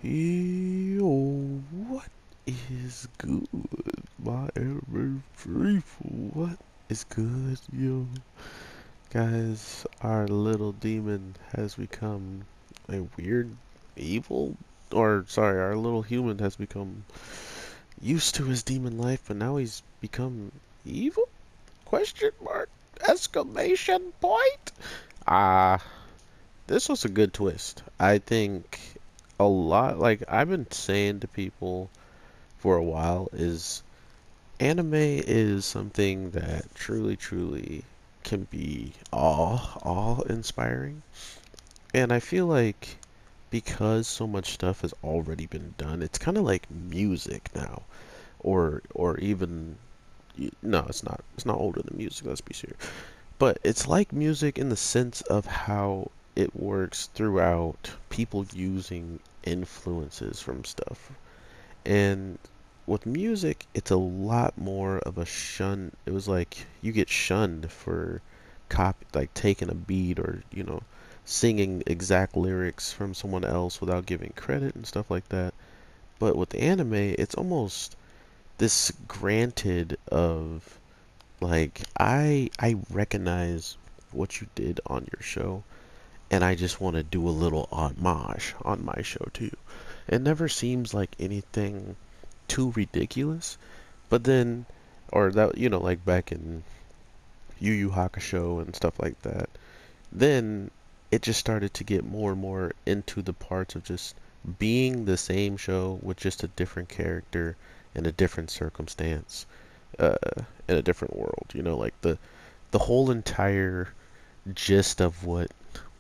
Yo, what is good, my average people? What is good, yo? Guys, our little demon has become a weird evil, or sorry, our little human has become used to his demon life, but now he's become evil? Question mark? Exclamation point? Ah, this was a good twist. I think a lot, like I've been saying to people for a while, is anime is something that truly can be awe inspiring. And I feel like because so much stuff has already been done, it's kind of like music now, or even no, it's not. It's not older than music. Let's be serious. But it's like music in the sense of how it works throughout people using influences from stuff. And with music, it's a lot more of a shun. It was like you get shunned for like taking a beat or, singing exact lyrics from someone else without giving credit and stuff like that. But with anime, it's almost this granted of like I recognize what you did on your show and I just want to do a little homage on my show too. It never seems like anything too ridiculous, but then, or that, like back in Yu Yu Hakusho and stuff like that, then it just started to get more and more into the parts of just being the same show with just a different character in a different circumstance, uh, in a different world. Like the whole entire gist of what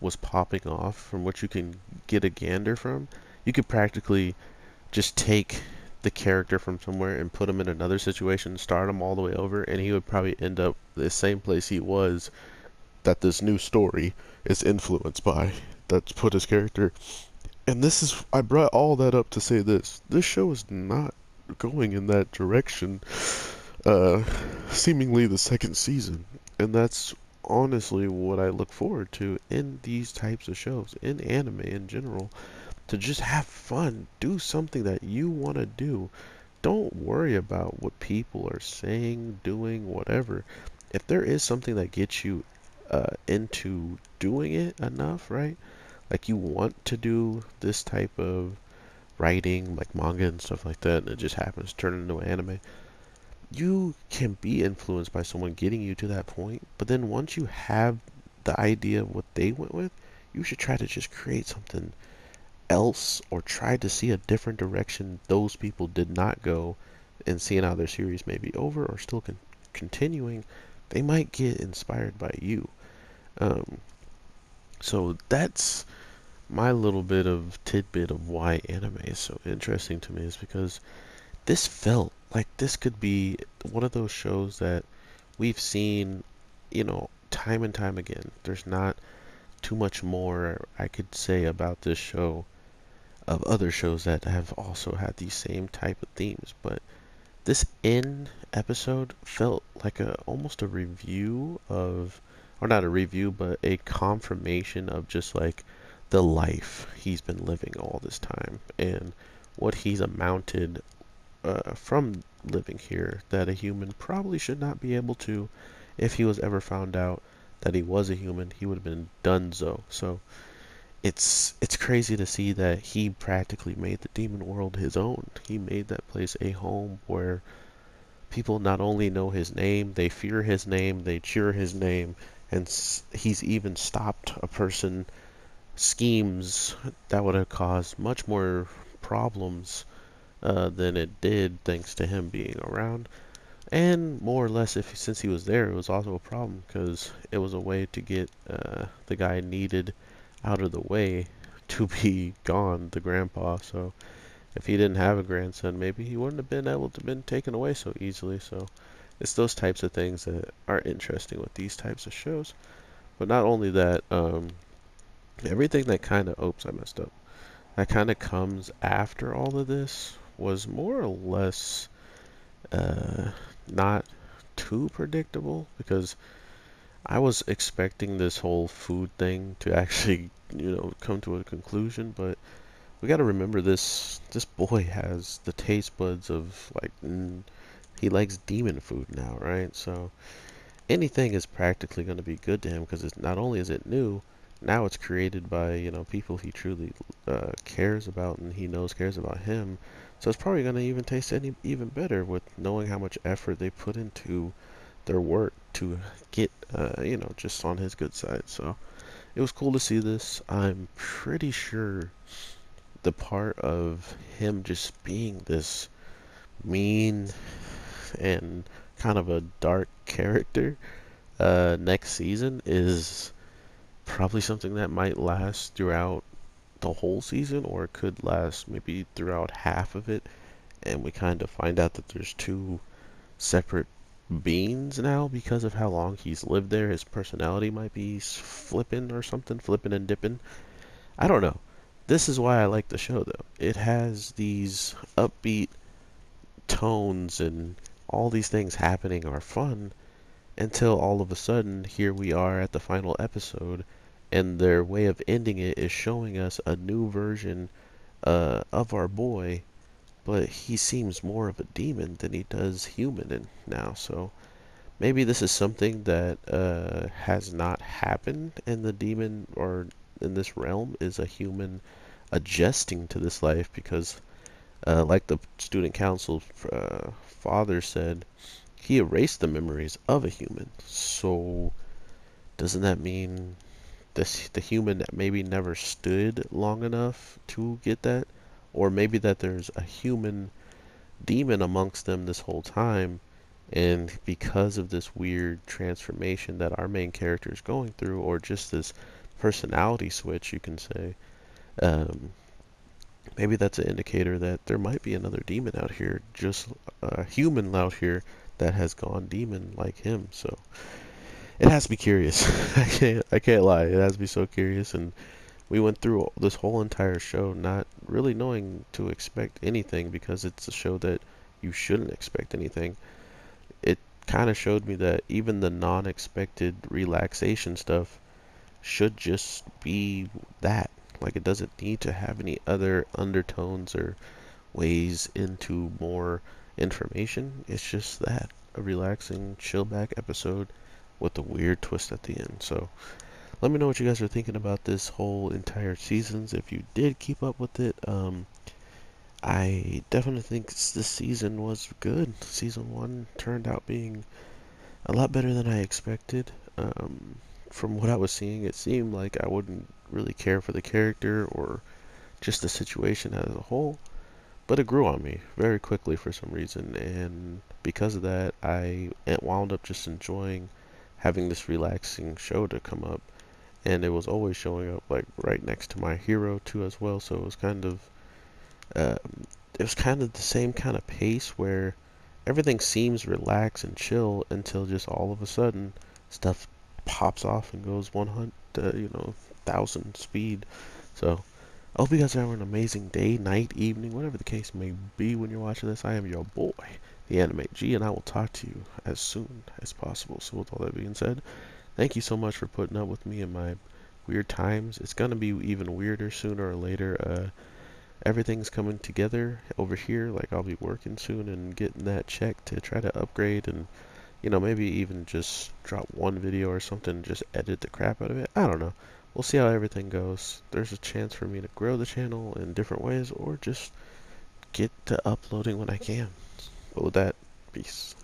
was popping off from what you can get a gander from, you could practically just take the character from somewhere and put him in another situation, start him all the way over, and he would probably end up the same place he was that this new story is influenced by. That's put his character. And this is, I brought all that up to say this. This show is not going in that direction, uh, seemingly the second season. And that's honestly what I look forward to in these types of shows, in anime in general, to just have fun, do something that you want to do. Don't worry about what people are saying, doing, whatever. If there is something that gets you into doing it enough, right? Like you want to do this type of writing, like manga and stuff like that, and it just happens to turn into an anime. You can be influenced by someone getting you to that point, but then once you have the idea of what they went with, you should try to just create something else or try to see a different direction those people did not go, and seeing how their series may be over or still continuing, they might get inspired by you. Um, so that's my little bit of tidbit of why anime is so interesting to me, is because this felt like this could be one of those shows that we've seen, time and time again. There's not too much more I could say about this show of other shows that have also had these same type of themes, but this end episode felt like a almost a review of, or not a review, but a confirmation of just like the life he's been living all this time and what he's amounted from living here that a human probably should not be able to. If he was ever found out that he was a human, he would have been donezo. So it's crazy to see that he practically made the demon world his own. He made that place a home where people not only know his name, they fear his name, they cheer his name, and he's even stopped a person schemes that would have caused much more problems than it did thanks to him being around. And more or less, if since he was there, it was also a problem because it was a way to get the guy needed out of the way to be gone, the grandpa. So if he didn't have a grandson, maybe he wouldn't have been able to been taken away so easily. So it's those types of things that are interesting with these types of shows. But not only that, everything that kind of, oops, I messed up. That kind of comes after all of this was more or less uh, not too predictable because I was expecting this whole food thing to actually, come to a conclusion, but we got to remember this boy has the taste buds of like he likes demon food now, right? So anything is practically going to be good to him because it's not only is it new, now it's created by people he truly cares about and he knows cares about him. So it's probably going to even taste even better with knowing how much effort they put into their work to get just on his good side. So it was cool to see this. I'm pretty sure the part of him just being this mean and kind of a dark character next season is probably something that might last throughout the whole season, or it could last maybe throughout half of it, and we kind of find out that there's two separate beings now because of how long he's lived there. His personality might be flipping or something, flipping and dipping. I don't know. This is why I like the show, though. It has these upbeat tones and all these things happening are fun until all of a sudden here we are at the final episode, and their way of ending it is showing us a new version of our boy, but he seems more of a demon than he does human now. So maybe this is something that has not happened in the demon or in this realm, is a human adjusting to this life because like the student council father said, he erased the memories of a human. So doesn't that mean the human that maybe never stood long enough to get that? Or maybe that there's a human demon amongst them this whole time, and because of this weird transformation that our main character is going through, or just this personality switch, you can say, um, maybe that's an indicator that there might be another demon out here, just a human out here that has gone demon like him. So it has to be curious. I can't lie. It has to be so curious. And we went through this whole entire show not really knowing to expect anything because it's a show that you shouldn't expect anything. It kind of showed me that even the non-expected relaxation stuff should just be that. Like it doesn't need to have any other undertones or ways into more information. It's just that, a relaxing, chill back episode with a weird twist at the end. So let me know what you guys are thinking about this whole entire seasons. If you did keep up with it, I definitely think this season was good. Season 1 turned out being a lot better than I expected. From what I was seeing, it seemed like I wouldn't really care for the character or just the situation as a whole, but it grew on me very quickly for some reason, and because of that, I wound up just enjoying having this relaxing show to come up, and it was always showing up like right next to my hero too as well, so uh, it was kind of the same kind of pace where everything seems relaxed and chill until just all of a sudden stuff pops off and goes 100, 1,000 speed. So I hope you guys are having an amazing day, night, evening, whatever the case may be when you're watching this. I am your boy, the Anime G, and I will talk to you as soon as possible. So with all that being said, thank you so much for putting up with me in my weird times. It's gonna be even weirder sooner or later. Everything's coming together over here. Like I'll be working soon and getting that check to try to upgrade and maybe even just drop one video or something, just edit the crap out of it. I don't know. We'll see how everything goes. There's a chance for me to grow the channel in different ways or just get to uploading when I can. But with that, peace.